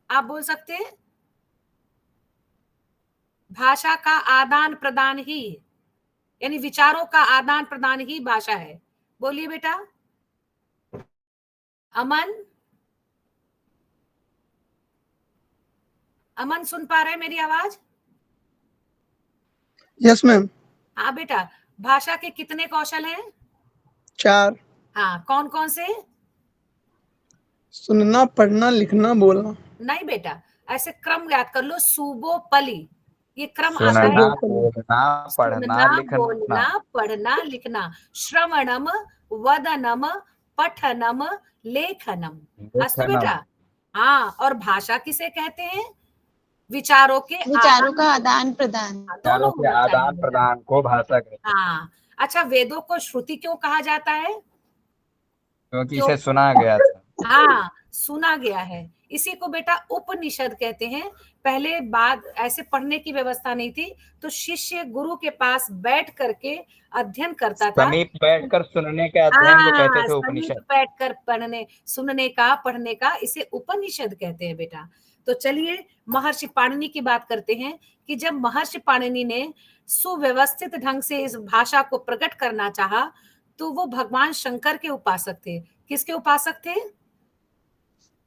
आप बोल सकते हैं भाषा का आदान प्रदान ही, यानी विचारों का आदान प्रदान ही भाषा है। बोलिए बेटा। अमन, अमन सुन पा रहे हैं मेरी आवाज? Yes ma'am. हाँ बेटा, भाषा के कितने कौशल हैं? 4। हाँ, कौन कौन से? सुनना, पढ़ना, लिखना, बोलना। नहीं बेटा, ऐसे क्रम याद कर लो। सुबो पली, ये क्रम आता सुनना, है। बोलना, पढ़ना, सुनना, लिखना। बोलना, पढ़ना, लिखना। श्रवणम, वदनम, पठनम, लेखनम। अस्तु लेखनम। बेटा। हाँ, और भाषा किसे कहते हैं? विचारों के विचारों का आदान प्रदान। दोनों विचारों के होना चाहिए आदान बेटा। प्रदान को भाषा कहते हैं, हाँ। अच्छा, वेदों को श्रुति क्यों कहा जाता है? क्योंकि क्यों? इसे सुना गया था। हाँ, सुना गया है। इसी को बेटा उपनिषद कहते हैं। पहले बाद ऐसे पढ़ने की व्यवस्था नहीं थी, तो शिष्य गुरु के पास बैठ करके अध्ययन करता था। समीप बैठकर सुनने के अध्ययन को कहते थे समीप उपनिषद। बैठकर पढ़ने, सुनने का, पढ़ने का, इसे उपनिषद कहते हैं बेटा। तो चलिए महर्षि पाणिनि की बात करते हैं कि जब महर्षि पाणिनि ने सुव्यवस्थित ढंग से इस भाषा को प्रकट करना चाहा, तो वो भगवान शंकर के उपासक थे। किसके उपासक थे?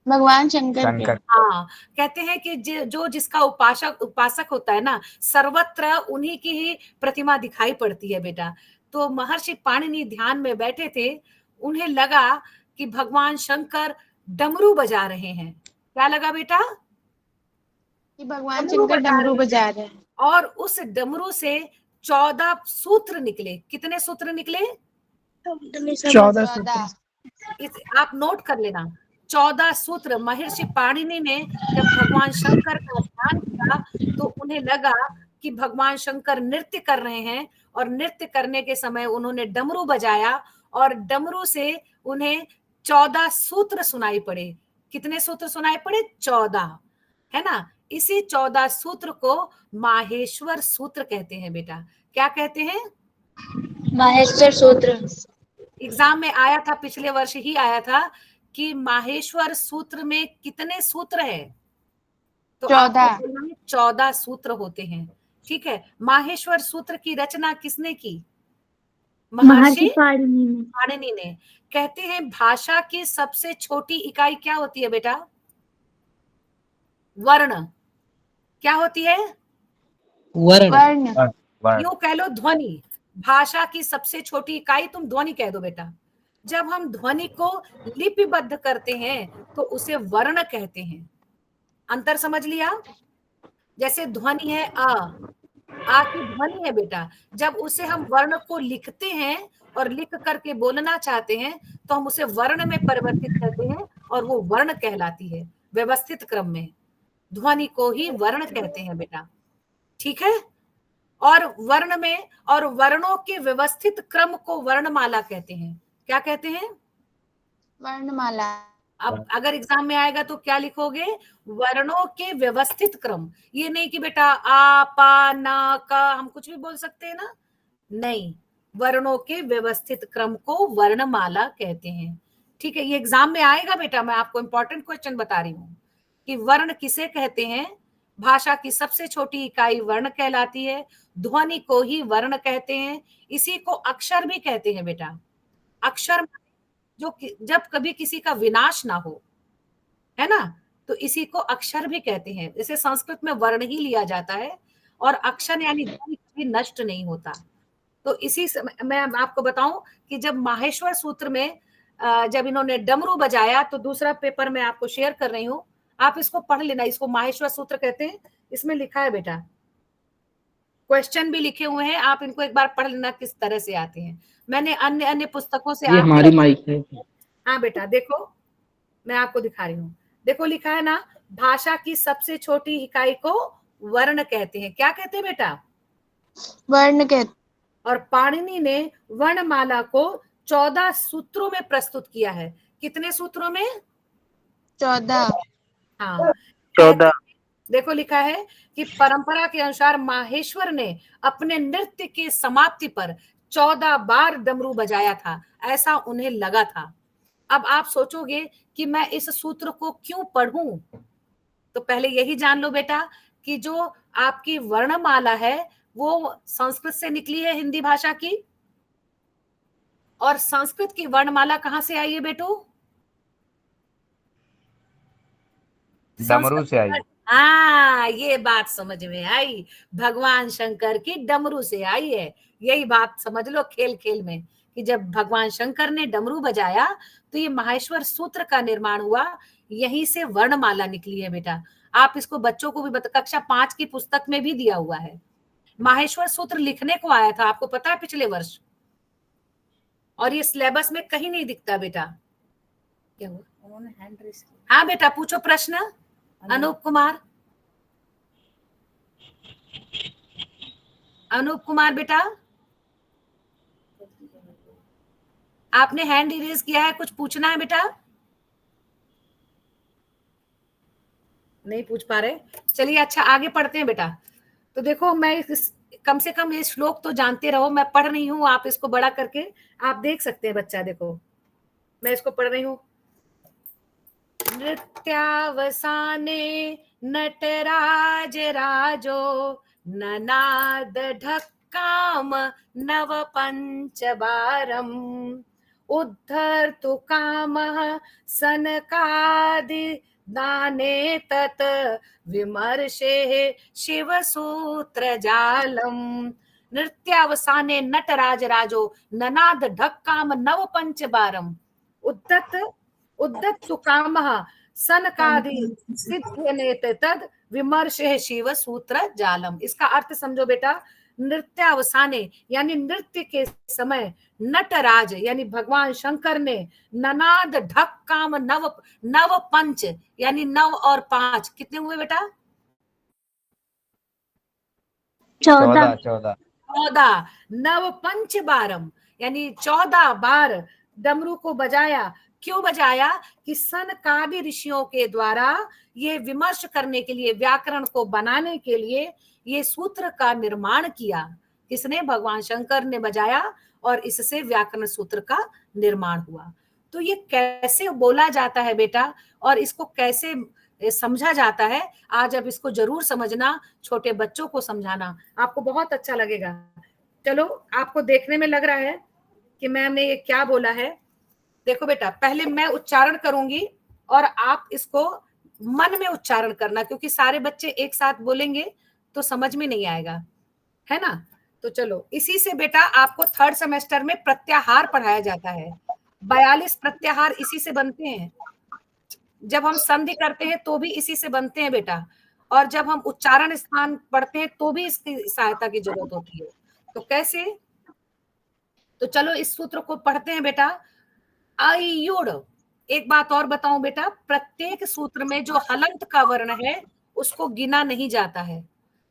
भगवान शंकर के। शंकर। हाँ, कहते हैं कि जो जिसका उपासक उपासक होता है ना, सर्वत्र उन्हीं की ही प्रतिमा दिखाई पड़ती है बेटा। तो महर्षि पाणिनि ध्यान में बैठे थे, उन्हें लगा कि भगवान शंकर डमरू बजा रहे हैं। क्या लगा बेटा? कि भगवान शंकर डमरू बजा रहे हैं। और उस डमरू से 14 सूत्र निकले। कितने सूत्र निकले? 14 सूत्र। आप नोट कर लेना। 14 सूत्र महर्षि पाणिनि ने जब भगवान शंकर का ध्यान किया, तो उन्हें लगा कि भगवान शंकर नृत्य कर रहे हैं, और नृत्य करने के समय उन्होंने डमरू बजाया, और डमरू से उन्हें 14 सूत्र सुनाई पड़े। कितने सूत्र सुनाई पड़े? 14, है ना। इसी 14 सूत्र को माहेश्वर सूत्र कहते हैं बेटा। क्या कहते हैं? माहेश्वर सूत्र। एग्जाम में आया था, पिछले वर्ष ही आया था कि माहेश्वर सूत्र में कितने सूत्र है? तो 14। आपको बोलना है 14 सूत्र होते हैं। ठीक है। माहेश्वर सूत्र की रचना किसने की? महर्षि पाणिनि ने। कहते हैं भाषा की सबसे छोटी इकाई क्या होती है बेटा? वर्ण। क्या होती है? वर्ण। यूं कह लो ध्वनि। भाषा की सबसे छोटी इकाई तुम ध्वनि कह दो बेटा। जब हम ध्वनि को लिपिबद्ध करते हैं तो उसे वर्ण कहते हैं। अंतर समझ लिया? जैसे ध्वनि है आ की ध्वनि है बेटा। जब उसे हम वर्ण को लिखते हैं और लिख करके बोलना चाहते हैं, तो हम उसे वर्ण में परिवर्तित करते हैं, और वो वर्ण कहलाती है व्यवस्थित क्रम में। ध्वनि को ही वर्ण कहते हैं बेटा। ठीक है। और वर्ण में, और वर्णों के व्यवस्थित क्रम को वर्णमाला कहते हैं। क्या कहते हैं? वर्णमाला। अब अगर एग्जाम में आएगा तो क्या लिखोगे? वर्णों के व्यवस्थित क्रम। ये नहीं कि बेटा आ पा ना का हम कुछ भी बोल सकते हैं ना, नहीं। वर्णों के व्यवस्थित क्रम को वर्णमाला कहते हैं। ठीक है, ये एग्जाम में आएगा बेटा। मैं आपको इंपॉर्टेंट क्वेश्चन बता रही हूँ कि वर्ण किसे कहते हैं। भाषा की सबसे छोटी इकाई वर्ण कहलाती है। ध्वनि को ही वर्ण कहते हैं। इसी को अक्षर भी कहते हैं बेटा। अक्षर जो जब कभी किसी का विनाश ना हो, है ना, तो इसी को अक्षर भी कहते हैं। जैसे संस्कृत में वर्ण ही लिया जाता है, और अक्षर यानी ध्वनि कभी नष्ट नहीं होता। तो इसी मैं आपको बताऊं कि जब माहेश्वर सूत्र में जब इन्होंने डमरू बजाया, तो दूसरा पेपर मैं आपको शेयर कर रही हूँ, आप इसको पढ़ लेना। इसको माहेश्वर सूत्र कहते हैं। इसमें लिखा है बेटा, क्वेश्चन भी लिखे हुए हैं, आप इनको एक बार पढ़ लेना किस तरह से आते हैं। मैंने अन्य अन्य पुस्तकों से ये हमारी माइक है। हाँ बेटा देखो, मैं आपको दिखा रही हूँ। देखो लिखा है ना, भाषा की सबसे छोटी इकाई को वर्ण कहते हैं। क्या कहते हैं बेटा? वर्ण कहते। और पाणिनि ने वर्णमाला को 14 सूत्रों में प्रस्तुत किया है। कितने सूत्रों में? 14। हाँ। 14। देखो लिखा है कि परंपरा के अनुसार माहेश्वर ने अपने नृत्य की समाप्ति पर 14 बार डमरू बजाया था, ऐसा उन्हें लगा था। अब आप सोचोगे कि मैं इस सूत्र को क्यों पढ़ूं, तो पहले यही जान लो बेटा कि जो आपकी वर्णमाला है वो संस्कृत से निकली है, हिंदी भाषा की। और संस्कृत की वर्णमाला कहां से आई है बेटू? डमरू से आई। हाँ, ये बात समझ में आई, भगवान शंकर की डमरू से आई है। यही बात समझ लो खेल खेल में, कि जब भगवान शंकर ने डमरू बजाया तो ये माहेश्वर सूत्र का निर्माण हुआ, यहीं से वर्णमाला निकली है बेटा। आप इसको बच्चों को भी कक्षा 5 की पुस्तक में भी दिया हुआ है। माहेश्वर सूत्र लिखने को आया था, आपको पता है, पिछले वर्ष, और ये सिलेबस में कहीं नहीं दिखता बेटा। क्या हुआ? उन्होंने हैंड रेस किया। हाँ बेटा, पूछो प्रश्न। अनूप कुमार, अनूप कुमार बेटा, आपने हैंड रेज किया है, कुछ पूछना है बेटा? नहीं पूछ पा रहे? चलिए अच्छा, आगे पढ़ते हैं बेटा। तो देखो, मैं कम से कम ये श्लोक तो जानते रहो, मैं पढ़ रही हूँ, आप इसको बड़ा करके आप देख सकते हैं बच्चा। देखो मैं इसको पढ़ रही हूँ। नृत्यावसाने नटराज राजो ननाद ढक्काम नव पंचबारम उद्धर्तु कामः सनकादि दाने तत विमर्शे शिवसूत्र जालम। नृत्यावसाने नटराज राजो ननाद ढक्काम नव पंचबारम उद्धत सुकामः सनकादि सिद्ध्यने तद विमर्शे शिव सूत्र जालम। इसका अर्थ समझो बेटा। नृत्यावसाने यानी नृत्य के समय नटराज यानी भगवान शंकर ने ननाद ढक काम नव नव पंच यानी 9 और 5 कितने हुए बेटा? 14। 14 नव पंच बारम यानी 14 बार डमरू को बजाया। क्यों बजाया? कि सनकादि ऋषियों के द्वारा ये विमर्श करने के लिए, व्याकरण को बनाने के लिए ये सूत्र का निर्माण किया। किसने? भगवान शंकर ने बजाया और इससे व्याकरण सूत्र का निर्माण हुआ। तो ये कैसे बोला जाता है बेटा और इसको कैसे समझा जाता है, आज अब इसको जरूर समझना, छोटे बच्चों को समझाना, आपको बहुत अच्छा लगेगा। चलो, आपको देखने में लग रहा है कि मैम ने ये क्या बोला है। देखो बेटा, पहले मैं उच्चारण करूंगी और आप इसको मन में उच्चारण करना, क्योंकि सारे बच्चे एक साथ बोलेंगे तो समझ में नहीं आएगा, है ना। तो चलो, इसी से बेटा आपको 3rd सेमेस्टर में प्रत्याहार पढ़ाया जाता है। 42 प्रत्याहार इसी से बनते हैं। जब हम संधि करते हैं तो भी इसी से बनते हैं बेटा, और जब हम उच्चारण स्थान पढ़ते हैं तो भी इसकी सहायता की जरूरत होती है। तो कैसे? तो चलो इस सूत्र को पढ़ते हैं बेटा। अयुड़। एक बात और बताऊं बेटा, प्रत्येक सूत्र में जो हलंत का वर्ण है उसको गिना नहीं जाता है।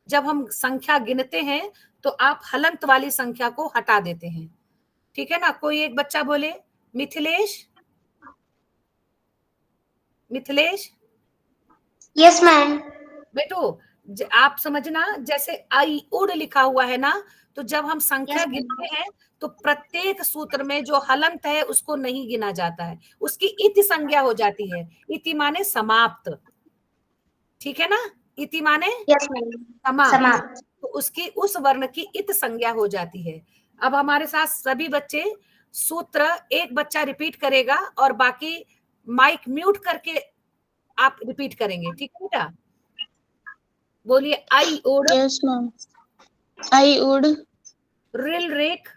जब हम संख्या गिनते हैं तो आप हलंत वाली संख्या को हटा देते हैं, ठीक है ना। कोई एक बच्चा बोले। मिथिलेश, मिथिलेश। Yes ma'am. बेटो आप समझना, जैसे आई उड़ लिखा हुआ है ना, तो जब हम संख्या गिनते हैं तो प्रत्येक सूत्र में जो हलंत है उसको नहीं गिना जाता है, उसकी इति संज्ञा हो जाती है। इति माने समाप्त, ठीक है ना। इति माने यस मैम, समाप्त। तो उसकी उस वर्ण की इत संज्ञा हो जाती है। अब हमारे साथ सभी बच्चे सूत्र एक बच्चा रिपीट करेगा और बाकी माइक म्यूट करके आप रिपीट करेंगे, ठीक है बेटा। बोलिए। आई उड़। Yes ma'am. आई उड़। रिल रेख।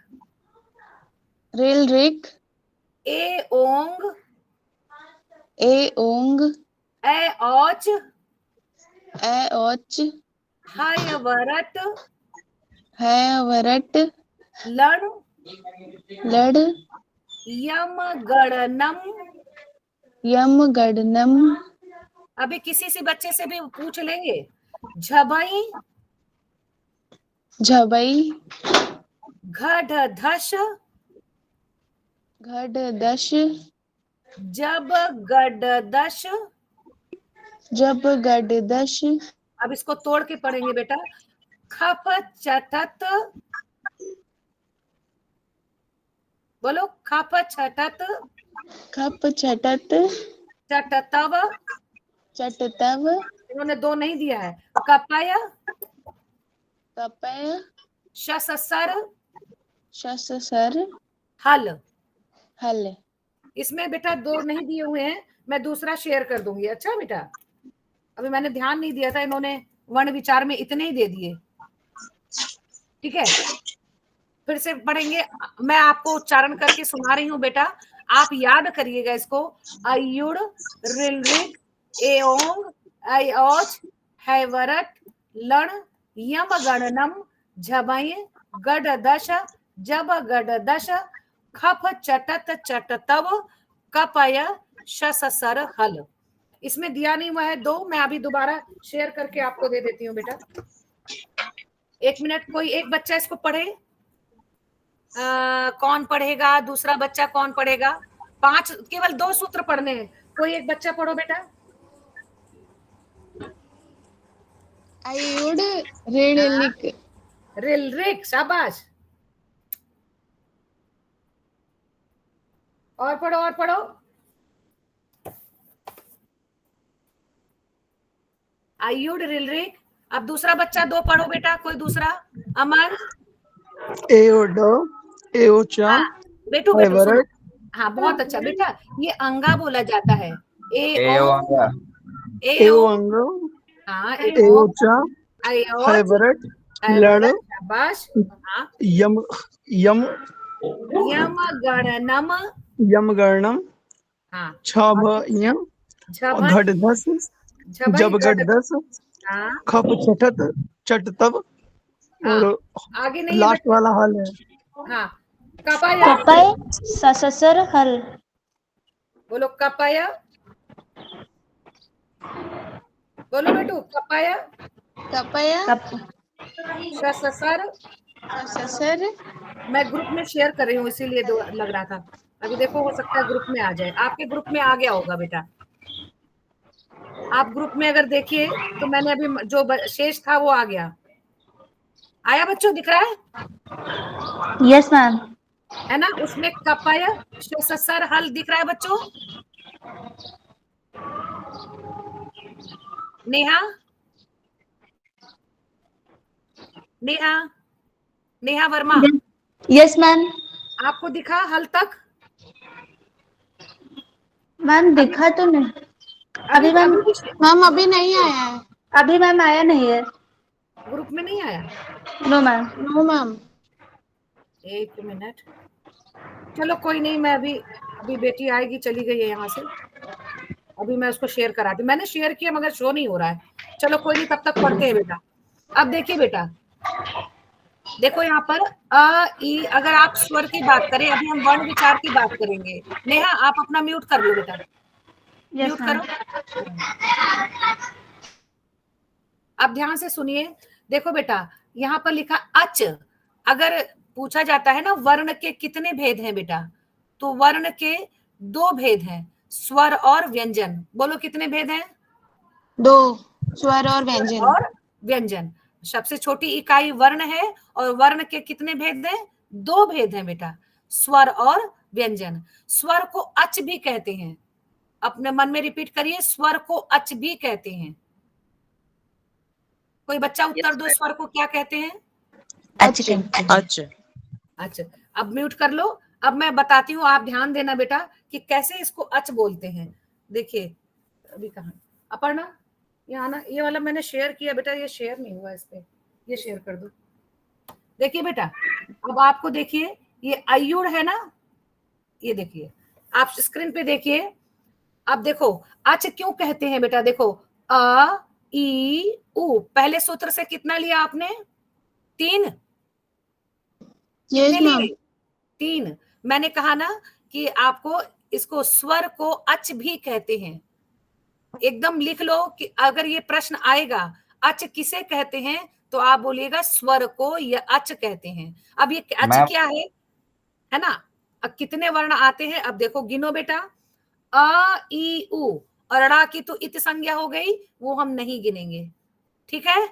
रेल रेक। ए ओंग। ए ओंग। ए औच। ए औच। हय वरट। है वरट। लड़। लड़। यम गणनम। यम गणनम। अभी किसी से बच्चे से भी पूछ लेंगे। झबई। झबई। घढ़ धश। घट दश। जब गड दश। जब गड दश। अब इसको तोड़ के पढ़ेंगे बेटा। खप चटत। बोलो। खप छटत। खप छटत। चटतव। चटतव। इन्होंने 2 नहीं दिया है। कपय कपय शससर शससर हल। हल। इसमें बेटा 2 नहीं दिए हुए हैं, मैं दूसरा शेयर कर दूंगी। अच्छा बेटा, अभी मैंने ध्यान नहीं दिया था, इन्होंने वर्ण विचार में इतने ही दे दिए। ठीक है, फिर से पढ़ेंगे। मैं आपको उच्चारण करके सुना रही हूं बेटा, आप याद करिएगा इसको। अयुड़ रिलरिक एओंग अयोच हैवरट लण यम गणनम झबय गड दश जब गड दश खप चटत चटतव कपय शससर हल। इसमें दिया नहीं हुआ है 2, मैं अभी दोबारा शेयर करके आपको दे देती हूँ बेटा। 1 मिनट, कोई एक बच्चा इसको पढ़े। कौन पढ़ेगा? दूसरा बच्चा कौन पढ़ेगा? 5, केवल 2 सूत्र पढ़ने हैं। कोई एक बच्चा पढ़ो बेटा। अयुड़ ऋणलिक। रिलरिक, शाबाश। और पढ़ो, और पढ़ो। अयुड़ रिलरिक। अब दूसरा बच्चा 2 पढ़ो बेटा, कोई दूसरा। अमन। एओड एओचा हाँ बेटू बेटू सुनो। हैवरट। हाँ बहुत अच्छा बेटा, ये अंगा बोला जाता है। एओ अंगा। एओ अंग हाँ एओचा एओच हैवरट लड़ हैवरट, शाबाश। हाँ यम यम यम गणनम। यम गणम हाँ छभय झभय घटधस झभय जब गड। घटधस हाँ खप चटत चटतब। हाँ, और आगे नहीं है लास्ट वाला हल है। बेटा। हाँ कपय, कपय सससर हल। बोलो कपय, बोलो बेटू कपय कपय कप शससर। शससर। मैं ग्रुप में शेयर कर रही हूँ इसीलिए लग रहा था। अभी देखो, हो सकता है ग्रुप में आ जाए। आपके ग्रुप में आ गया होगा बेटा। आप ग्रुप में अगर देखिए तो मैंने अभी जो शेष था वो आ गया। आया बच्चों, दिख रहा है? Yes ma'am. है ना? उसमें कपय शससर हल दिख रहा है बच्चों? Neha, Neha, Neha Verma, yes ma'am. आपको दिखा हल तक? मैम दिखा तो नहीं अभी अभी मैम। मैम अभी नहीं आया है। अभी मैम आया नहीं है। ग्रुप में नहीं आया? No ma'am. No ma'am. 1 minute, चलो कोई नहीं, मैं अभी बेटी आएगी, चली गई है यहाँ से, अभी मैं उसको शेयर कराती। मैंने शेयर किया मगर शो नहीं हो रहा है। चलो कोई नहीं, तब तक पढ़ते हैं बेटा। अब देखिए बेटा, देखो यहाँ पर अ ई, अगर आप स्वर की बात करें, अभी हम वर्ण विचार की बात करेंगे। नेहा आप अपना म्यूट कर लो बेटा, यस म्यूट मैम। करो। अब ध्यान से सुनिए। देखो बेटा, यहाँ पर लिखा अच। अगर पूछा जाता है ना वर्ण के कितने भेद हैं बेटा, तो वर्ण के 2 भेद हैं, स्वर और व्यंजन। बोलो कितने भेद हैं? 2, स्वर और व्यंजन। और व्यंजन। सबसे छोटी इकाई वर्ण है, और वर्ण के कितने भेद हैं? 2 भेद हैं बेटा, स्वर और व्यंजन। स्वर को अच भी कहते हैं। अपने मन में रिपीट करिए, स्वर को अच भी कहते हैं। कोई बच्चा उत्तर दो, स्वर को क्या कहते हैं? अच्छा। अच्छा, अब म्यूट कर लो। अब मैं बताती हूँ, आप ध्यान देना बेटा कि कैसे इसको अच बोलते हैं। देखिए अभी कहाँ, अपर्णा यहाँ ना, ये वाला मैंने शेयर किया बेटा, ये शेयर नहीं हुआ इस पे, ये शेयर कर दो। देखिए बेटा, अब आपको देखिए, ये अयुड़ है ना, ये देखिए, आप स्क्रीन पे देखिए। अब देखो अच क्यों कहते हैं बेटा, देखो अ ई उ, पहले सूत्र से कितना लिया आपने? 3। यस कितने मैम। लिए? 3। मैंने कहा ना कि आपको इसको स्वर को अच भी कहते हैं। एकदम लिख लो कि अगर ये प्रश्न आएगा अच किसे कहते हैं, तो आप बोलिएगा स्वर को या अच कहते हैं। अब ये अच क्या है ना? अब कितने वर्ण आते हैं, अब देखो गिनो बेटा। अ ई उ, और ड़ा की तो इत संज्ञा हो गई, वो हम नहीं गिनेंगे। ठीक है,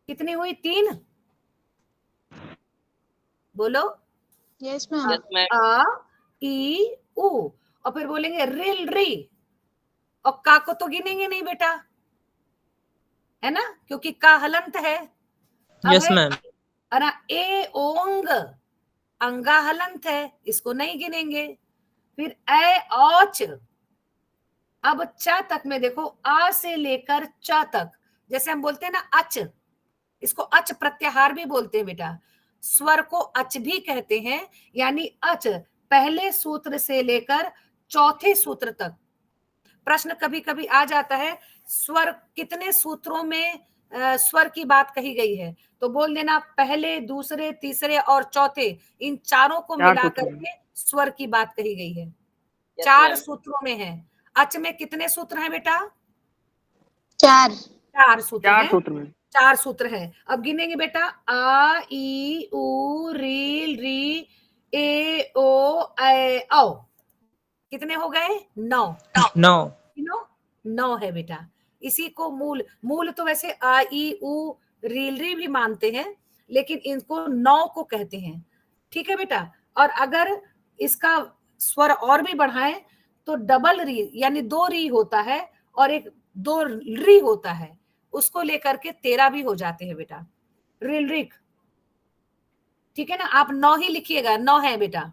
कितनी हुई? 3। बोलो। Yes ma'am. अ ई उ, और फिर बोलेंगे रिल री, और का को तो गिनेंगे नहीं बेटा, है ना, क्योंकि का हलंत है। Yes ma'am. ए ओंग अंगा हलंत है, इसको नहीं गिनेंगे। फिर ए औच, अब च तक में देखो आ से लेकर च तक, जैसे हम बोलते हैं ना अच, इसको अच प्रत्याहार भी बोलते हैं बेटा, स्वर को अच भी कहते हैं, यानी अच पहले सूत्र से लेकर चौथे सूत्र तक। प्रश्न कभी कभी आ जाता है स्वर कितने सूत्रों में स्वर की बात कही गई है, तो बोल देना पहले, दूसरे, तीसरे और चौथे, इन चारों को मिला करके स्वर की बात कही गई है। 4 सूत्रों में है। अच में कितने सूत्र हैं बेटा? 4 सूत्र हैं। 4 सूत्र है। अब गिनेंगे बेटा, आ ई उ री री ए ओ ऐ औ, कितने हो गए? 9 9 है बेटा। इसी को मूल तो वैसे आ ई उ रील री भी मानते हैं, लेकिन इनको 9 को कहते हैं। ठीक है बेटा। और अगर इसका स्वर और भी बढ़ाएं तो डबल री, यानी 2 री होता है और एक 2 री होता है, उसको लेकर के 13 भी हो जाते हैं बेटा, रिलरिक। ठीक है ना, आप 9 ही लिखिएगा, 9 है बेटा।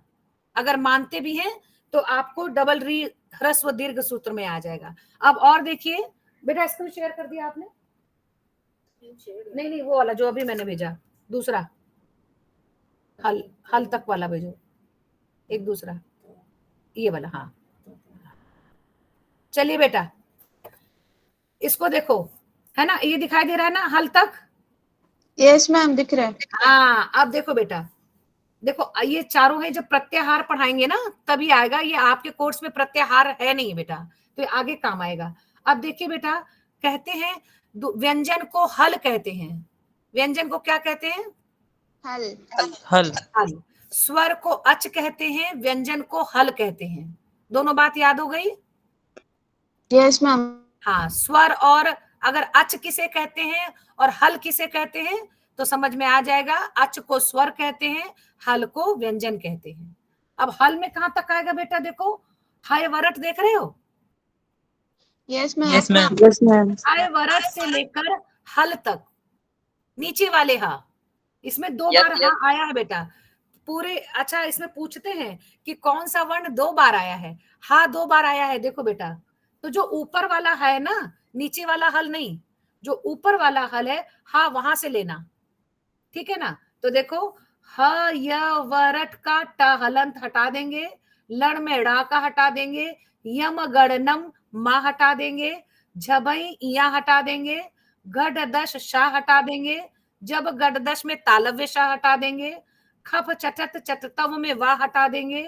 अगर मानते भी हैं तो आपको डबल री ह्रस्व दीर्घ सूत्र में आ जाएगा। अब और देखिए बेटा, स्क्रीन शेयर कर दिया आपने? नहीं, वो वाला जो अभी मैंने भेजा, दूसरा हल तक वाला भेजो, एक दूसरा ये वाला। हाँ चलिए बेटा, इसको देखो, है ना, ये दिखाई दे रहा है ना हल तक? यस मैम, दिख रहा है। हाँ, अब देखो बेटा, देखो ये चारों है, जब प्रत्याहार पढ़ाएंगे ना तभी आएगा। ये आपके कोर्स में प्रत्याहार है नहीं बेटा, तो ये आगे काम आएगा। अब देखिए बेटा, कहते हैं व्यंजन को हल कहते हैं। व्यंजन को क्या कहते हैं? हल। स्वर को अच कहते हैं, व्यंजन को हल कहते हैं। दोनों बात याद हो गई? Yes ma'am. हाँ, स्वर, और अगर अच किसे कहते हैं और हल किसे कहते हैं तो समझ में आ जाएगा। अच को स्वर कहते हैं, हल को व्यंजन कहते हैं। अब हल में कहां तक आएगा बेटा? देखो, हाय वरट देख रहे हो? Yes ma'am. Yes ma'am. हाय वरट से लेकर हल तक, नीचे वाले हा, इसमें 2 बार हा आया है बेटा पूरे। अच्छा, इसमें पूछते हैं कि कौन सा वर्ण 2 बार आया है? हा 2 बार आया है। देखो बेटा, तो जो ऊपर वाला है ना, नीचे वाला हल नहीं, जो ऊपर वाला हल है हा वहां से लेना। ठीक है ना? तो देखो, ह य वरट का ट हलंत हटा देंगे, लण में ड़ा का हटा देंगे, यम गणनम मा हटा देंगे, झबई इया हटा देंगे, गड दश शाह हटा देंगे, जब गड दश में तालव्य शाह हटा देंगे, खप चटत चटतव में वाह हटा देंगे,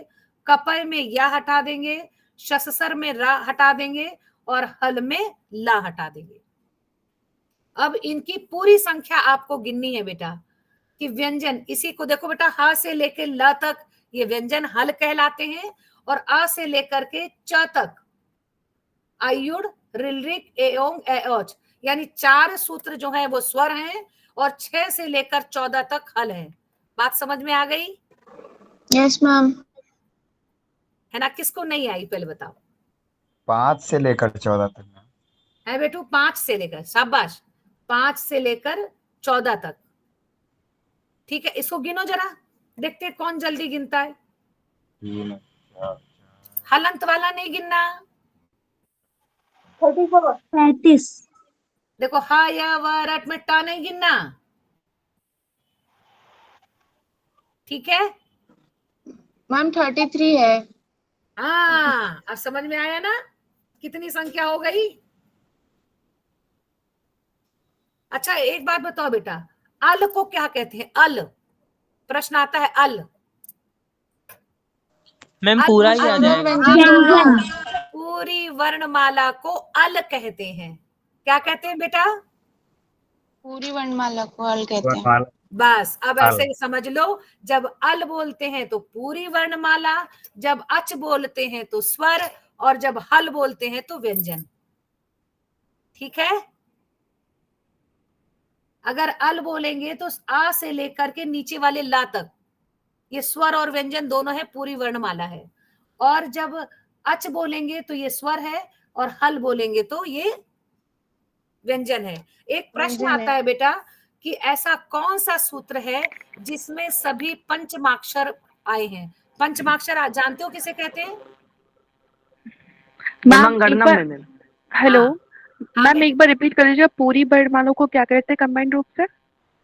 कपय में या हटा देंगे, शससर में रा हटा देंगे और हल में ला हटा देंगे। अब इनकी पूरी संख्या आपको गिननी है बेटा कि व्यंजन, इसी को देखो बेटा, हा से लेकर ल तक ये व्यंजन हल कहलाते हैं, और आ से लेकर के च तक आयुड़, रिलरिक, एओंग, एओच, यानी 4 सूत्र जो है वो स्वर हैं, और 6 से लेकर 14 तक हल है। बात समझ में आ गई? Yes ma'am. है ना? किसको नहीं आई पहले बताओ? 5 से लेकर 14 तक है बेटू, 5 से लेकर, शाबाश, 5 से लेकर 14 तक। ठीक है, इसको गिनो जरा, देखते कौन जल्दी गिनता है। हलंत वाला नहीं गिनना। 35। देखो, हा या वरट में टा नहीं गिनना। ठीक है मैम 33 है। हाँ, अब समझ में आया ना कितनी संख्या हो गई? अच्छा, एक बात बताओ बेटा, अल को क्या कहते हैं? अल, प्रश्न आता है अल। मैम पूरा ही आ जाएगा। पूरी वर्णमाला को अल कहते हैं। क्या कहते हैं बेटा? पूरी वर्णमाला को हल कहते हैं। बस, अब ऐसे ही समझ लो, जब अल बोलते हैं तो पूरी वर्णमाला, जब अच बोलते हैं तो स्वर, और जब हल बोलते हैं तो व्यंजन। ठीक है? अगर अल बोलेंगे तो आ से लेकर के नीचे वाले ला तक ये स्वर और व्यंजन दोनों है, पूरी वर्णमाला है। और जब अच बोलेंगे तो ये स्वर है, और हल बोलेंगे तो ये व्यंजन है। एक प्रश्न व्यंजन आता है। है बेटा कि ऐसा कौन सा सूत्र है जिसमें सभी पंचमाक्षर आए हैं। पंचमाक्षर जानते हो किसे कहते हैं? मैम एक यमंगणनम बार में मैम। हेलो हाँ मैम, बेटा। एक बार रिपीट कर लीजिए, पूरी वर्णमालों को क्या कहते हैं कंबाइंड रूप से?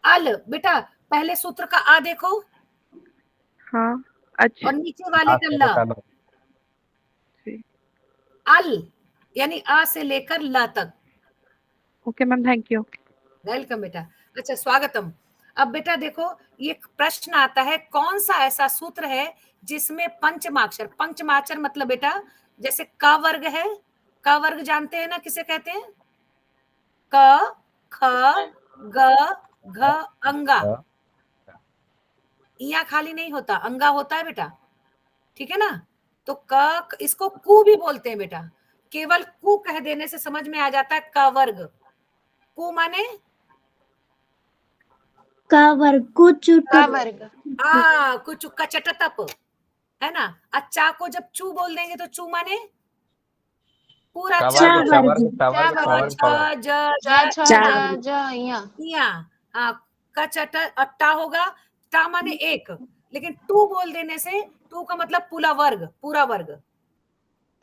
अल बेटा, पहले सूत्र का आ देखो हाँ और अच्छा नीचे वाले हाथ का से ल। निकालो। जी, अल यानी आ से लेकर ल तक। Okay ma'am, thank you. Welcome बेटा। अच्छा स्वागतम। अब बेटा देखो, ये प्रश्न आता है कौन सा ऐसा सूत्र है जिसमें पंचमाक्षर, पंचमाक्षर मतलब बेटा जैसे क वर्ग है, क वर्ग जानते हैं ना किसे कहते हैं? क ख ग घ अंगा। हाँ। इया खाली नहीं होता, अंगा होता है बेटा, ठीक है ना। तो क इसको कु भी बोलते हैं बेटा, केवल कु कह देने से समझ में आ जाता है क वर्ग। कु माने का वर्ग कुछ का वर्ग। कुछ कचटतप है ना। अच्छा को जब चू बोल देंगे तो चू माने पूरा का चा वर्ग, चा चा वर्ग वर्ग, चा चा वर्ग, चा वर्ग। वर्ग, चा वर्ग। ज ज ज छ चा ज वर्ग। ज इया। इया कचट अट्टा होगा, टा माने एक, लेकिन टू बोल देने से टू का मतलब पूरा वर्ग, पूरा वर्ग,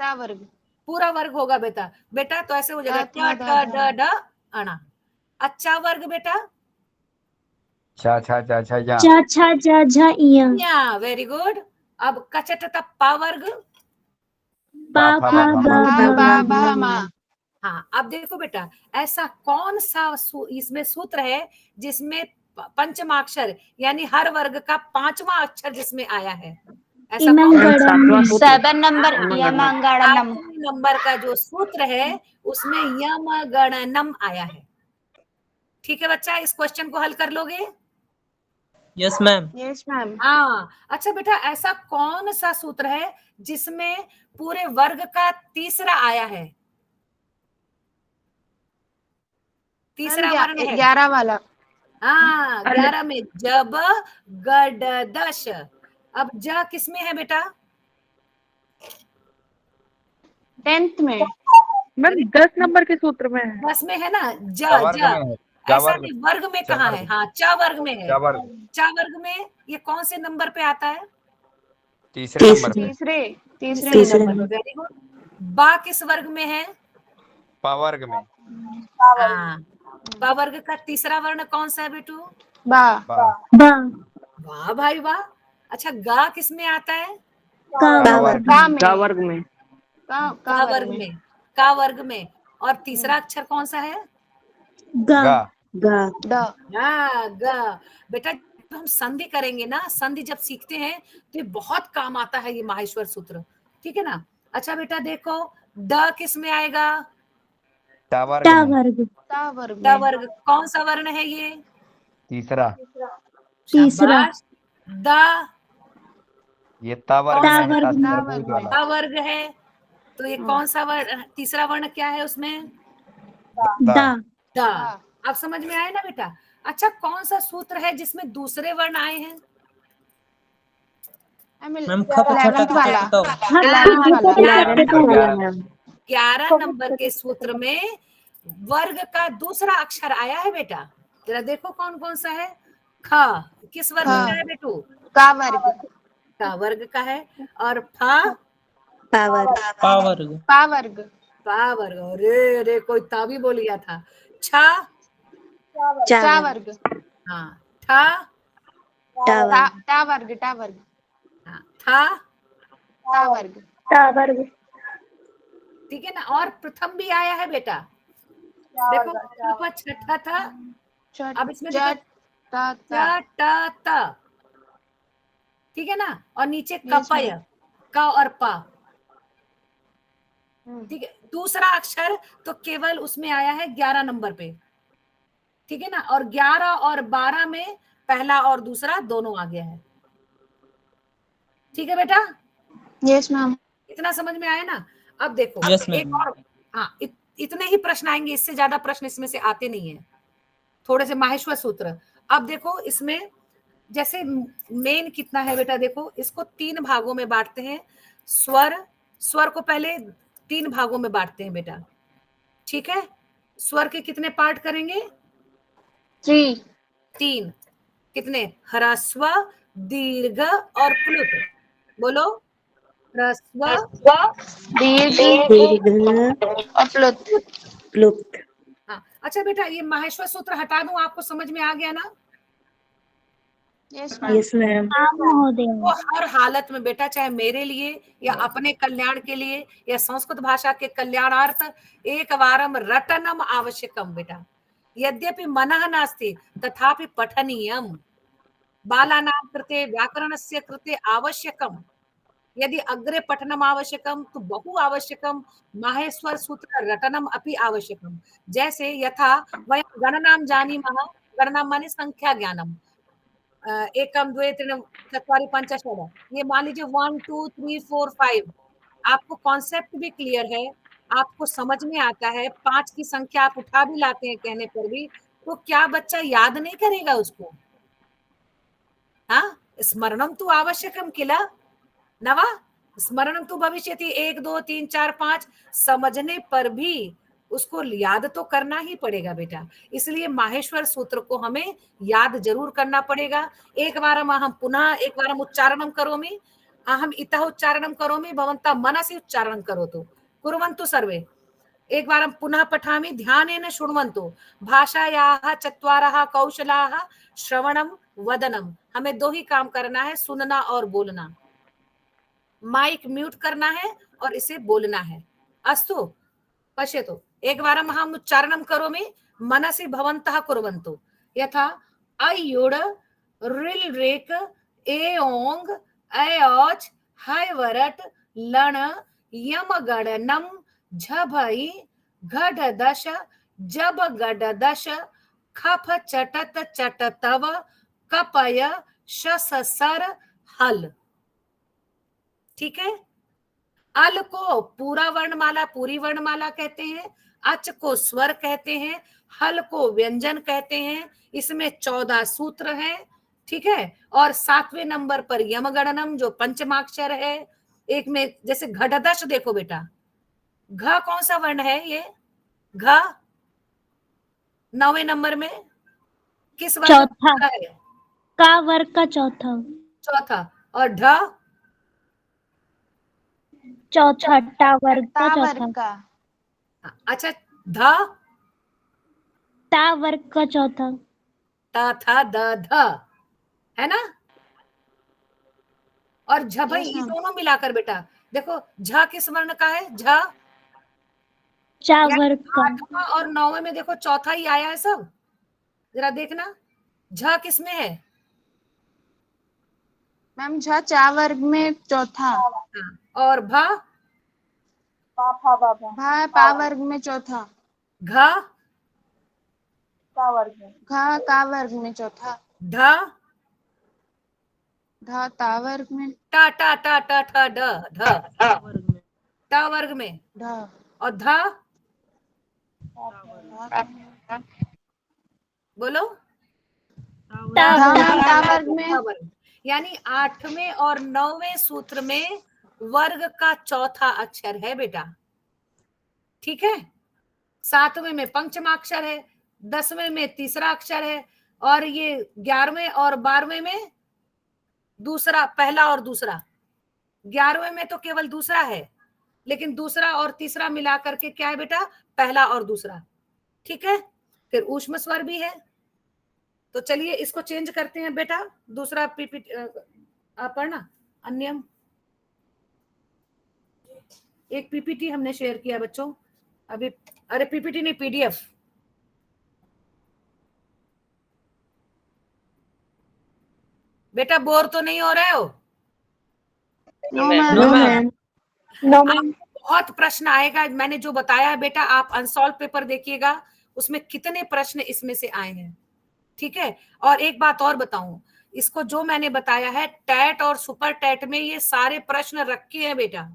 ता वर्ग। पूरा वर्ग होगा बेटा। बेटा तो ऐसे हो जाएगा ता ट था ट धा। ड ढ अणा। अच्छा वर्ग बेटा छा छा छा छा या। चा छा जा झा इया। या, वेरी गुड। अब कचट पा वर्ग। पा फा फा फा बा भा भा बा भा मा। हाँ अब देखो बेटा, ऐसा कौन सा इसमें सूत्र है जिसमें पंचमाक्षर यानी हर वर्ग का पांचवा अक्षर जिसमें आया है? ऐसा कौन सा? सातवां सूत्र। 7 नंबर यमंगणनम। यमंगणनम। 8वें नंबर का जो सूत्र है उसमें यम गणनम आया है। ठीक है बच्चा, इस क्वेश्चन को हल कर लोगे? Yes ma'am. Yes ma'am. हाँ अच्छा बेटा, ऐसा कौन सा सूत्र है जिसमें पूरे वर्ग का तीसरा आया है? तीसरा वर्ण है। 11 वाला। हाँ 11 में जब गड दश। अब ज किस में है बेटा? 10th में। मैम 10 नंबर के सूत्र में है। 10 में है ना। ज चा वर्ग ज में है। चा ऐसा वर्ग, नहीं, वर्ग में चा कहाँ है? वर्ग, हाँ च वर्ग में है। चा वर्ग। च वर्ग में ये कौन से नंबर पे आता है? तीसरे नंबर पे। तीसरे। तीसरे तीसरे नंबर। नंबर पे, वेरी गुड। बा किस वर्ग में है? पा वर्ग में। हाँ, बा वर्ग का तीसरा वर्ण कौन सा है बेटू? बा। बा। बा वाह भाई वाह। अच्छा गा किस में आता है? का का वर्ग। वर्ग। का में। का वर्ग में। का वर्ग में, का वर्ग में। और तीसरा अक्षर कौन सा है? गा गा। गा द। ग। बेटा जब हम संधि करेंगे ना, संधि जब सीखते हैं तो ये बहुत काम आता है ये माहेश्वर सूत्र, ठीक है ना। अच्छा बेटा देखो, ड किस में आएगा? चा वर्ग टा में। वर्ग। ता वर्ग ड में। वर्ग कौन सा वर्ण है ये? तीसरा। तीसरा। शाबाश। द ये ता वर्ग ता में है, वर्ग में। ता वर्ग तरबूज में। वाला। द वर्ग है, तो ये कौन सा वर्ण, तीसरा वर्ण क्या है उसमें? दा द। अब समझ में आया ना बेटा। अच्छा कौन सा सूत्र है जिसमें दूसरे वर्ण आए हैं? मैम खप 11th वाला। हाँ 11th वाला। 11th वाला मैम। 11 नंबर के सूत्र में वर्ग का दूसरा अक्षर आया है बेटा। जरा देखो कौन कौन सा है। ख किस वर्ग ख। का है बेटू? का वर्ग। का वर्ग का है। और फा? पा वर्ग। पा वर्ग। पा वर्ग। पा वर्ग। अरे अरे कोई ता भी बोल गया था। छा? चा चा वर्ग। वर्ग। हाँ। था? टा ता वर्ग। ता वर्ग। ता वर्ग। हाँ। था? ता वर्ग। टा वर्ग। ठीक है ना। और प्रथम भी आया है बेटा, देखो ऊपर छठा था। अब इसमें देखो च ता ता। च ट त, ठीक है ना। और नीचे Yes, कपय, क और पा, ठीक है। दूसरा अक्षर तो केवल उसमें आया है 11 नंबर पे, ठीक है ना। और 11 और 12 में पहला और दूसरा दोनों आ गया है, ठीक है बेटा। Yes ma'am. इतना समझ में आया ना। अब देखो Yes, एक ma'am. और, हाँ इतने ही प्रश्न आएंगे, इससे ज्यादा प्रश्न इसमें से आते नहीं है, थोड़े से माहेश्वर सूत्र। अब देखो इसमें जैसे मेन कितना है बेटा, देखो इसको 3 भागों में बांटते हैं। स्वर, स्वर को पहले 3 भागों में बांटते हैं बेटा, ठीक है। स्वर के कितने पार्ट करेंगे? 3. 3. कितने? ह्रस्व, दीर्घ और प्लुत। बोलो, ह्रस्व, दीर्घ दीर्घ और प्लुत. प्लुप्त। हाँ। अच्छा बेटा, ये माहेश्वर सूत्र हटा दूं, आपको समझ में आ गया ना? Yes ma'am. Yes ma'am. वो हर हालत में बेटा, चाहे मेरे लिए या अपने कल्याण के लिए या संस्कृत भाषा के कल्याणार्थ, एक वारम रटनम आवश्यकम बेटा। यद्यपि मनः नास्ति तथापि पठनीयम। बालानां कृते व्याकरणस्य कृते आवश्यकम। यदि अग्रे पठनम आवश्यकम तो बहु आवश्यकम माहेश्वर सूत्र रटनम अपि आवश्यकम। जैसे यथा वयं गणनां जानीमः, गणना माने संख्या ज्ञानम। एकम द्वे त्रीणि चत्वारि पंच षड, ये मान लीजिए 1 2 3 4 5, आपको कॉन्सेप्ट भी क्लियर है, आपको समझ में आता है, 5 की संख्या आप उठा भी लाते हैं कहने पर भी, तो क्या बच्चा याद नहीं करेगा उसको? हाँ, स्मरणम तो आवश्यकम किल न वा? स्मरणम तो भविष्यति। 1 2 3 4 5 समझने पर भी उसको याद तो करना ही पड़ेगा बेटा। इसलिए माहेश्वर सूत्र को हमें याद जरूर करना पड़ेगा। एक बार हम पुनः एक बार उच्चारणम करोमि, अहम इतः उच्चारणम करोमि, भवन्तः मनसि उच्चारणं करोतु, कुर्वन्तु सर्वे। एक बार पुनः पठामि, ध्यानेन शृण्वन्तु। भाषायाः चत्वारः कौशलाः श्रवणम वदनम। हमें 2 ही काम करना है, सुनना और बोलना। माइक म्यूट करना है और इसे बोलना है। अस्तु पश्यतु, एक बारम अहम् उच्चारणं करोमि, मनसि भवन्तः कुर्वन्तु। यथा अयुड रिल रेक एओंग अयोच हैवरट लण यमगणनम झभई घडदश जब गडदश खफ चटत चटतव कपय शससर हल। ठीक है। अल को पूरा वर्णमाला, पूरी वर्णमाला कहते हैं, अच को स्वर कहते हैं, हल को व्यंजन कहते हैं। इसमें 14 सूत्र हैं। ठीक है। और 7वें नंबर पर यमगणनम जो पंचमाक्षर है। एक में जैसे घटदश देखो बेटा, घ कौन सा वर्ण है? ये घ 9वें नंबर में किस वर्ग का है? का वर्ग का चौथा। और ढ चौथा, टा वर्ग का टा चौथा। वर्ग का. अच्छा, ध ता वर्ग का चौथा। ता था द ध, है ना? और झ भाई, ये दोनों मिलाकर बेटा देखो, झ किस वर्ण का है? झ चा वर्ग का। 8वां और 9वें में देखो चौथा ही आया है सब। जरा देखना, झ किस में है? मैम झ चा वर्ग में चौथा. और भ भा पा वर्ग में चौथा. घ घ का वर्ग में चौथा. ढ ढ ता वर्ग में. टा टा टा टा ठ ड ढ ट वर्ग में। ढ और ध बोलो, ता ता वर्ग में. ठ वर्ग। यानी 8वें और 9वें सूत्र में वर्ग का चौथा अक्षर है बेटा। ठीक है। 7वें में पंचमाक्षर है, 10वें में तीसरा अक्षर है, और ये 11वें और 12वें में दूसरा, पहला और दूसरा। 11वें में तो केवल दूसरा है, लेकिन दूसरा और तीसरा मिला करके क्या है बेटा? पहला और दूसरा। ठीक है। फिर ऊष्म स्वर भी है। तो चलिए इसको चेंज करते हैं बेटा। दूसरा पीपीटी आप पढ़ना। अन्यम एक पीपीटी हमने शेयर किया बच्चों अभी। अरे पीपीटी नहीं, पीडीएफ। बेटा बोर तो नहीं हो रहे हो? No no ma'am. मैम। बहुत प्रश्न आएगा। मैंने जो बताया है बेटा, आप अनसॉल्व पेपर देखिएगा, उसमें कितने प्रश्न इसमें से आए हैं। ठीक है। और एक बात और बताऊं, इसको जो मैंने बताया है, टैट और सुपर टैट में ये सारे प्रश्न रखे हैं बेटा।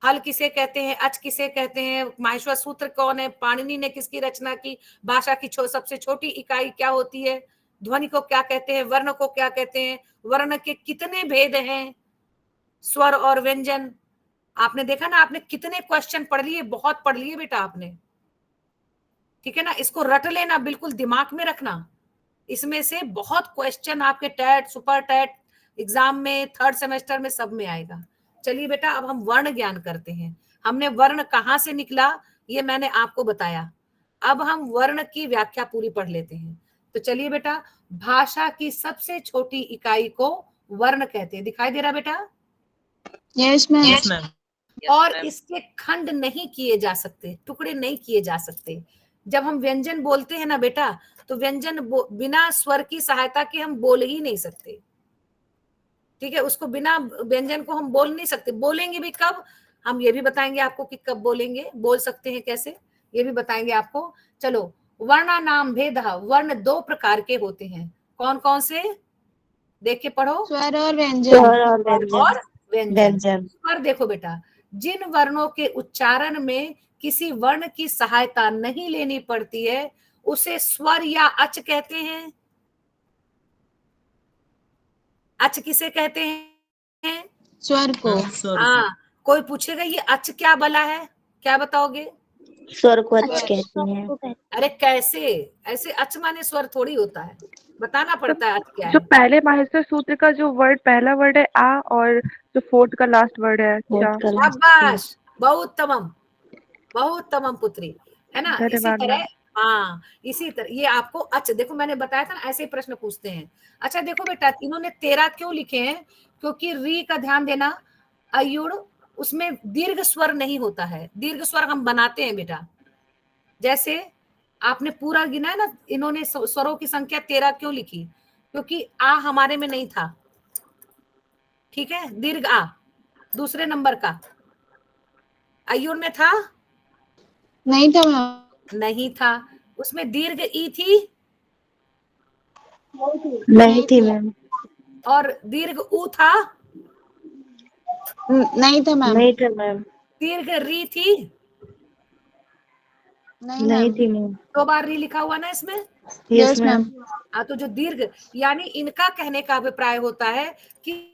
हल किसे कहते हैं, अच किसे कहते हैं, माहेश्वर सूत्र कौन है, पाणिनि ने किसकी रचना की, भाषा की सबसे छोटी इकाई क्या होती है, ध्वनि को क्या कहते हैं, वर्ण को क्या कहते हैं, वर्ण के कितने भेद हैं, स्वर और व्यंजन। आपने देखा ना, आपने कितने क्वेश्चन पढ़ लिए? बहुत पढ़ लिए बेटा आपने। ठीक है ना, इसको रट लेना, बिल्कुल दिमाग में रखना। इसमें से बहुत क्वेश्चन आपके टेट, सुपर टेट एग्जाम में, थर्ड सेमेस्टर में, सब में आएगा। चलिए बेटा, अब हम वर्ण ज्ञान करते हैं। हमने वर्ण कहाँ से निकला ये मैंने आपको बताया। अब हम वर्ण की व्याख्या पूरी पढ़ लेते हैं। तो चलिए बेटा, भाषा की सबसे छोटी इकाई को वर्ण कहते हैं। दिखाई दे रहा बेटा? Yes ma'am. Yes ma'am. और इसके खंड नहीं किए जा सकते, टुकड़े नहीं किए जा सकते। जब हम व्यंजन बोलते हैं ना बेटा, तो व्यंजन बिना स्वर की सहायता के हम बोल ही नहीं सकते। ठीक है, उसको बिना व्यंजन को हम बोल नहीं सकते। बोलेंगे भी कब, हम ये भी बताएंगे आपको कि कब बोलेंगे, बोल सकते हैं कैसे, ये भी बताएंगे आपको। चलो, वर्णा नाम भेद, वर्ण 2 प्रकार के होते हैं। कौन कौन से? देख के पढ़ो। स्वर और व्यंजन। स्वर और व्यंजन। और व्यंजन। व्यंजन। पर देखो बेटा, जिन वर्णों के उच्चारण में किसी वर्ण की सहायता नहीं लेनी पड़ती है उसे स्वर या अच कहते हैं। अच किसे कहते हैं? स्वर को। हाँ, कोई पूछेगा ये अच क्या बला है, क्या बताओगे? स्वर को अच कहते हैं। अरे कैसे, ऐसे अच माने स्वर थोड़ी होता है, बताना पड़ता है अच क्या है। जो पहले माहेश्वर सूत्र का जो वर्ड, पहला वर्ड है आ, और जो फोर्थ का लास्ट वर्ड है चा। शाबाश, बहुत तमाम, बहुत तमाम पुत्री, है ना। इसी धन्यवाद तरह, मैम। हाँ, इसी तरह ये आपको अच्छा देखो, मैंने बताया था ना, ऐसे ही प्रश्न पूछते हैं। अच्छा देखो बेटा, इन्होंने 13 क्यों लिखे हैं? क्योंकि री का ध्यान देना, अयुड़, उसमें दीर्घ स्वर नहीं होता है। दीर्घ स्वर हम बनाते हैं बेटा। जैसे आपने पूरा गिना है ना, इन्होंने स्वरों की संख्या 13 क्यों लिखी? क्योंकि आ हमारे में नहीं था। ठीक है, दीर्घ आ दूसरे नंबर का, अयुड़ में था? नहीं था मैम। नहीं था। उसमें दीर्घ ई थी? नहीं थी मैम। और दीर्घ ऊ था? नहीं था मैम। नहीं था मैम। दीर्घ री थी? नहीं थी मैम। 2 बार री लिखा हुआ ना इसमें। Yes ma'am. हाँ, तो जो दीर्घ, यानी इनका कहने का अभिप्राय होता है कि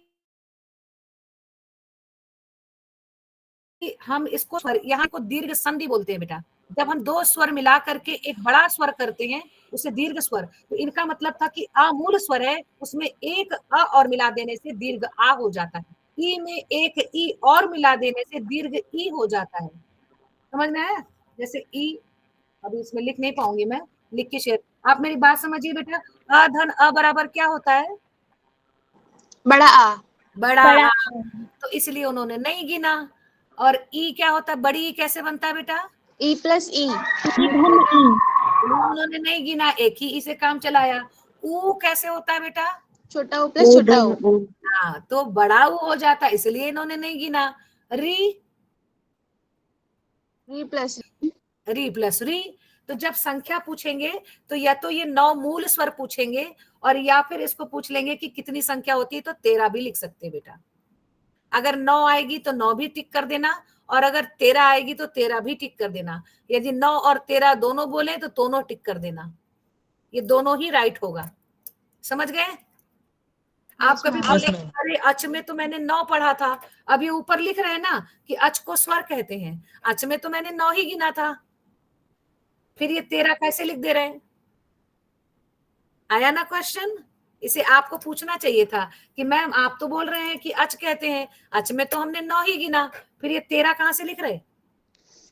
हम इसको स्वर, यहाँ को दीर्घ संधि बोलते हैं बेटा। जब हम 2 स्वर मिला करके एक बड़ा स्वर करते हैं उसे दीर्घ स्वर। तो इनका मतलब था कि आ मूल स्वर है, उसमें एक अ और मिला देने से दीर्घ आ हो जाता है। ई में एक ई और मिला देने से दीर्घ ई हो जाता है। समझ में आया? जैसे ई, अभी इसमें लिख नहीं पाऊंगी मैं, लिख के शेयर। आप मेरी बात समझिए बेटा, अ धन अ बराबर क्या होता है? बड़ा आ। बड़ा आ। तो इसलिए उन्होंने नहीं गिना। और ई क्या होता है? बड़ी ई कैसे बनता है बेटा? ई प्लस ई। उन्होंने नहीं गिना, एक ही ई से काम चलाया। ऊ कैसे होता है बेटा? छोटा ऊ प्लस छोटा ऊ। हाँ, तो बड़ा ऊ हो जाता है, इसलिए इन्होंने नहीं गिना। री, री प्लस री प्लस री। तो जब संख्या पूछेंगे तो या तो ये 9 मूल स्वर पूछेंगे, और या फिर इसको पूछ लेंगे कि कितनी संख्या होती है, तो 13 भी लिख सकते हैं बेटा। अगर 9 आएगी तो 9 भी टिक कर देना, और अगर 13 आएगी तो 13 भी टिक कर देना। यदि 9 और 13 दोनों बोले तो दोनों टिक कर देना, ये दोनों ही राइट होगा। समझ गए? आप कभी बोले अरे अच में तो मैंने 9 पढ़ा था, अभी ऊपर लिख रहे हैं ना कि अच को स्वर कहते हैं, अच में तो मैंने 9 ही गिना था, फिर ये 13 कैसे लिख दे रहे हैं? आया ना क्वेश्चन? इसे आपको पूछना चाहिए था कि मैम आप तो बोल रहे हैं कि अच कहते हैं, अच में तो हमने 9 ही गिना, फिर ये 13 कहाँ से लिख रहे?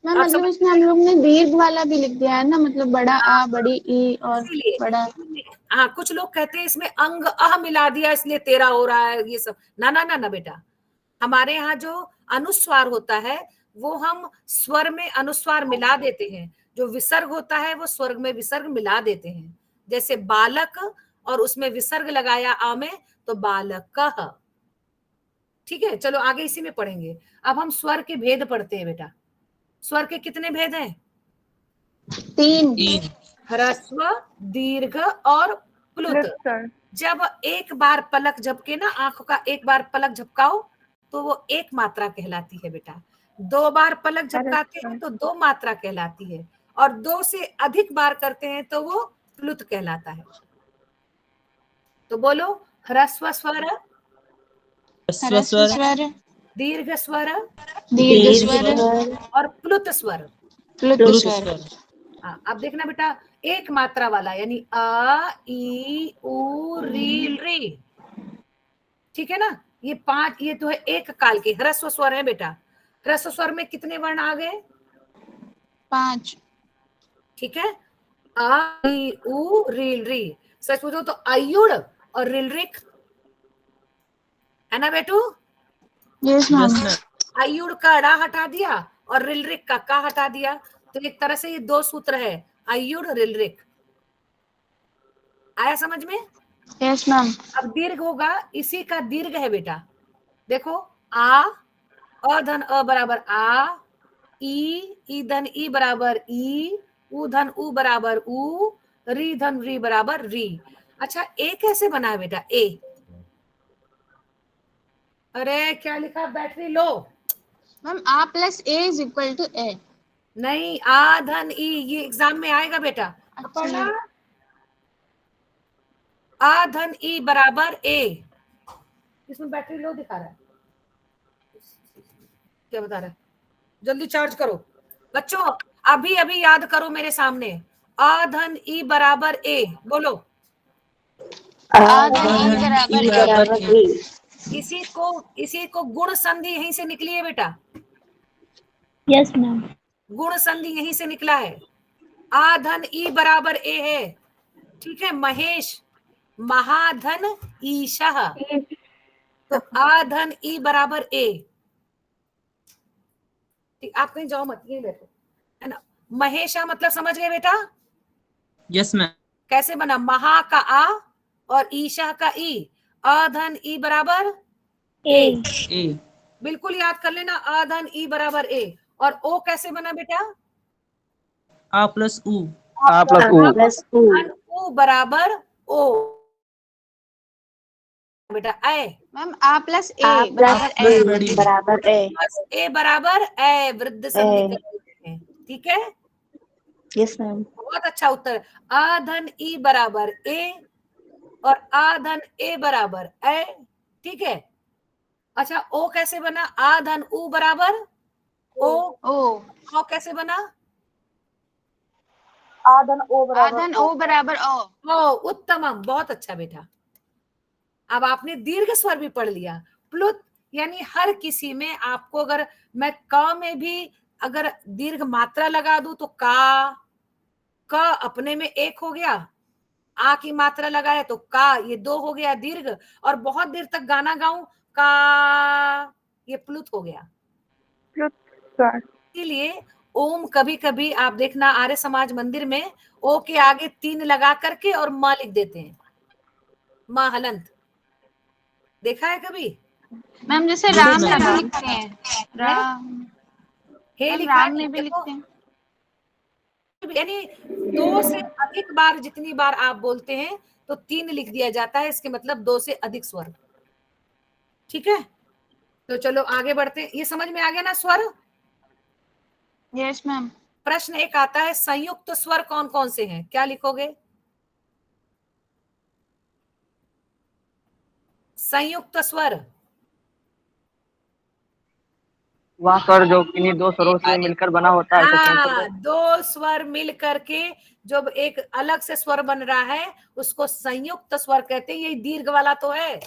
मैम, मतलब इसमें हम लोग ने दीर्घ वाला भी लिख दिया है ना, मतलब बड़ा आ, बड़ी ई और बड़ा। हाँ, कुछ लोग कहते हैं इसमें अंग अह मिला दिया इसलिए 13 हो रहा है, ये सब ना ना ना ना बेटा। हमारे यहाँ जो अनुस्वार होता है वो हम स्वर में अनुस्वार मिला देते हैं, जो विसर्ग होता है वो स्वर्ग में विसर्ग मिला देते हैं। जैसे बालक और उसमें विसर्ग लगाया आ में, तो बालकः। ठीक है, चलो आगे इसी में पढ़ेंगे। अब हम स्वर के भेद पढ़ते हैं बेटा। स्वर के कितने भेद हैं? 3। ह्रस्व, दीर्घ और प्लुत। जब एक बार पलक झपके ना, आंख का एक बार पलक झपकाओ तो वो एक मात्रा कहलाती है बेटा। 2 बार पलक झपकाते हैं तो 2 मात्रा कहलाती है, और 2 से अधिक बार करते हैं तो वो प्लुत कहलाता है। तो बोलो, ह्रस्व स्वर, स्वर, दीर्घ स्वर दीर्घ स्वर और प्लुत स्वर। प्लुत स्वर। हाँ, अब देखना बेटा एक मात्रा वाला, यानी अ ई उ री री, ठीक है ना। ये 5, ये तो है एक काल के ह्रस्व स्वर है बेटा। ह्रस्व स्वर में कितने वर्ण आ गए? 5। ठीक है, आ ई उ री री। सच पूछो तो अयुड़ और रिलरिक है ना बेटू। Yes yes ma'am. मैम। अयुड़ का ड़ा हटा दिया और रिलरिक का का हटा दिया, तो एक तरह से ये 2 सूत्र है, अयुड़ रिलरिक। आया समझ में? Yes ma'am. अब दीर्घ होगा, इसी का दीर्घ है बेटा। देखो आ धन अ बराबर आ, ई धन ई बराबर ई, उ धन उ बराबर उ, री धन री बराबर री। अच्छा ए कैसे बना है बेटा? ए, अरे क्या लिखा? Battery low. मैम आ plus A is equal to A. नहीं, आ धन ई, ये एग्जाम में आएगा बेटा। अच्छा। आ धन ई बराबर ए, इसमें बैटरी लो दिखा रहा है, क्या बता रहा है? जल्दी चार्ज करो बच्चों, अभी अभी याद करो मेरे सामने। आ धन ई बराबर ए, बोलो। आ धन ई बराबर ए। बराबर ए। इसी को गुण संधि यहीं से निकली है बेटा। Yes ma'am. गुण संधि यहीं से निकला है। आ धन ई बराबर ए है, ठीक है महेश। महाधन ईशः, तो आ धन ई बराबर ए। ठीक, आप कहीं जाओ मत, ये बैठो, है ना। महेशा मतलब समझ गए बेटा? Yes ma'am. कैसे बना? महा का आ और ईशा का ई, आ धन ई बराबर ए। ए। बिल्कुल याद कर लेना, आ धन ई बराबर ए। और ओ कैसे बना बेटा? आ प्लस उ। आ प्लस उ। प्लस उ। धन उ बराबर ओ बेटा। ए मैम आ प्लस ए आ बराबर प्लस ए। ए बराबर ए। प्लस ए बराबर ए, वृद्ध संधि ए। कर देते हैं, ठीक है। Yes ma'am. बहुत अच्छा उत्तर। आ धन ई बराबर ए और आ धन ए बराबर ए, ठीक है। अच्छा ओ कैसे बना? आ धन उ बराबर ओ। ओ। कैसे बना? आ धन ओ बराबर ओ। ओ, उत्तमम, बहुत अच्छा बेटा। अब आपने दीर्घ स्वर भी पढ़ लिया। प्लुत यानी हर किसी में आपको, अगर मैं क में भी अगर दीर्घ मात्रा लगा दूं तो का, क अपने में एक हो गया, आ की मात्रा लगाए तो का, ये 2 हो गया दीर्घ। और बहुत देर तक गाना गाऊं का, ये प्लुत हो गया। प्लुत स्वर। इसीलिए ओम कभी कभी आप देखना आर्य समाज मंदिर में ओ के आगे 3 लगा करके और म लिख देते हैं, मां हलंत। देखा है कभी? मैम जैसे Yes, राम में ma'am. भी लिखते हैं। राम। हे मैम लिखा राम है, में भी देखो, लिखते हैं। यानी 2 से अधिक बार, जितनी बार आप बोलते हैं तो 3 लिख दिया जाता है, इसके मतलब 2 से अधिक स्वर, ठीक है। तो चलो आगे बढ़ते हैं। ये समझ में आ गया ना स्वर? Yes ma'am. प्रश्न एक आता है, संयुक्त स्वर कौन कौन से हैं? क्या लिखोगे? संयुक्त स्वर, वह स्वर जो किन्हीं 2 स्वरों से मिलकर बना होता है, हाँ, 2 स्वर मिल करके जब एक अलग से स्वर बन रहा है उसको संयुक्त स्वर कहते हैं। यही दीर्घ वाला तो है,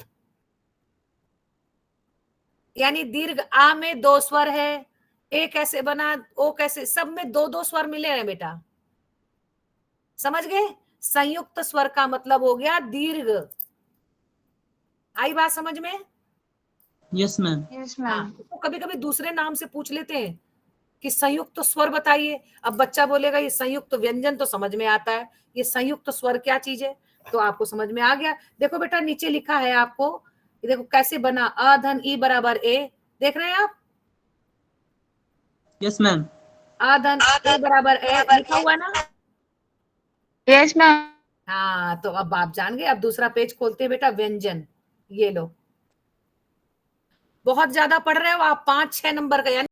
यानी दीर्घ आ में 2 स्वर है, ए कैसे बना, ओ कैसे, सब में 2-2 स्वर मिले हैं बेटा, समझ गए? संयुक्त स्वर का मतलब हो गया दीर्घ। आई बात समझ में? Yes ma'am. यस हाँ, मैम। तो कभी कभी दूसरे नाम से पूछ लेते हैं कि संयुक्त स्वर बताइए। अब बच्चा बोलेगा ये संयुक्त व्यंजन तो समझ में आता है, ये संयुक्त स्वर क्या चीज है? तो आपको समझ में आ गया। देखो बेटा नीचे लिखा है आपको, ये देखो कैसे बना, अ धन ई बराबर ए, देख रहे हैं आप? Yes ma'am. अ धन ए बराबर ए लिखा हुआ है ना? Yes ma'am. हाँ, तो अब आप जान गए। अब दूसरा पेज खोलते हैं बेटा, व्यंजन। ये लो, बहुत ज्यादा पढ़ रहे हो आप, 5-6 नंबर का, यानी